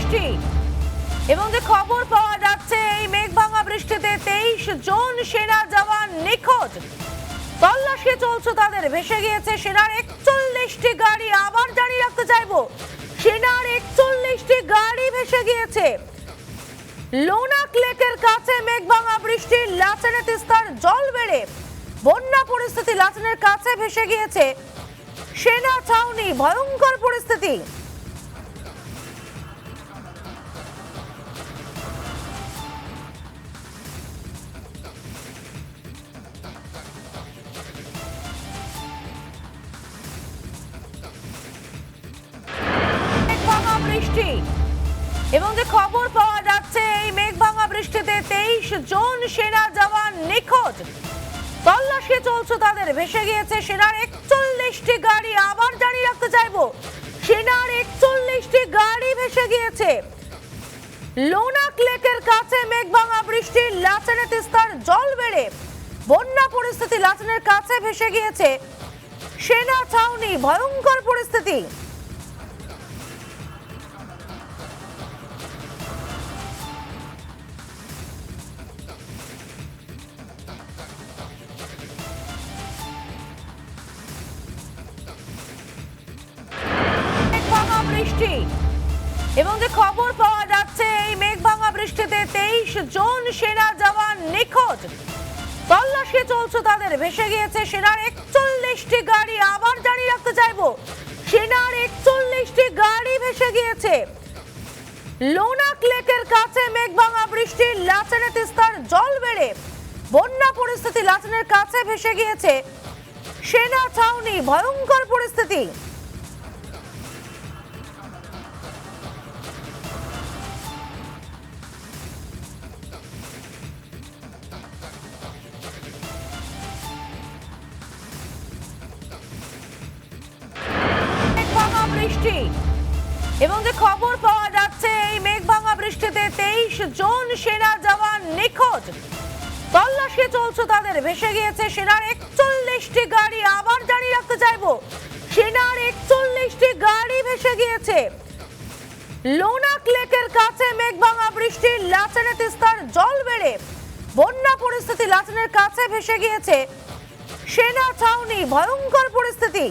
বৃষ্টি এবং যে খবর পাওয়া যাচ্ছে এই মেঘভাঙা বৃষ্টিতে 23 জন সেনা জওয়ান নিখোঁজ। তল্লাশি চলছে তাদের, ভেসে গিয়েছে সেনার 41টি গাড়ি। আবার জানিয়ে রাখতে চাইবো, সেনার 41টি গাড়ি ভেসে গিয়েছে। লোনাক লেকের কাছে মেঘভাঙা বৃষ্টি, লাচেনে তিস্তার জল বেড়ে বন্যা পরিস্থিতি। লাচেনের কাছে ভেসে গিয়েছে সেনা ছাউনি, ভয়ঙ্কর পরিস্থিতি। বৃষ্টি এবং যে খবর পাওয়া যাচ্ছে এই মেঘভাঙা বৃষ্টিতে 23 জন সেনা জওয়ান নিখোঁজ। তল্লাশি চলছে তাদের, ভেসে গিয়েছে সেনার 41টি গাড়ি। আবার জানিয়ে রাখতে চাইবো, সেনার 41টি গাড়ি ভেসে গিয়েছে। লোনাক লেকের কাছে মেঘভাঙা বৃষ্টি, লাচেনে তিস্তার জল বেড়ে বন্যা পরিস্থিতি। লাচেনের কাছে ভেসে গিয়েছে সেনা ছাউনি, ভয়ঙ্কর পরিস্থিতি। বৃষ্টি এবং যে খবর পাওয়া যাচ্ছে এই মেঘভাঙা বৃষ্টিতে 23 জন সেনা জওয়ান নিখোঁজ। তল্লাশি চলছে তাদের, ভেসে গিয়েছে সেনার 41টি গাড়ি। আবার জানিয়ে রাখতে চাইবো, সেনার 41টি গাড়ি ভেসে গিয়েছে। লোনাক লেকের কাছে মেঘভাঙা বৃষ্টি, লাচেনে তিস্তার জল বেড়ে বন্যা পরিস্থিতি। লাচেনের কাছে ভেসে গিয়েছে সেনা ছাউনি, ভয়ঙ্কর পরিস্থিতি। বৃষ্টি এবং যে খবর পাওয়া যাচ্ছে এই মেঘভাঙা বৃষ্টিতে 23 জন সেনা জওয়ান নিখোঁজ। তল্লাশি চলছে তাদের, ভেসে গিয়েছে সেনার 41টি গাড়ি। আবার জানিয়ে রাখতে চাইবো, সেনার 41টি গাড়ি ভেসে গিয়েছে। লোনাক লেকের কাছে মেঘভাঙা বৃষ্টি, লাচেনে তিস্তার জল বেড়ে বন্যা পরিস্থিতি। লাচেনের কাছে ভেসে গিয়েছে সেনা ছাউনি, ভয়ঙ্কর পরিস্থিতি।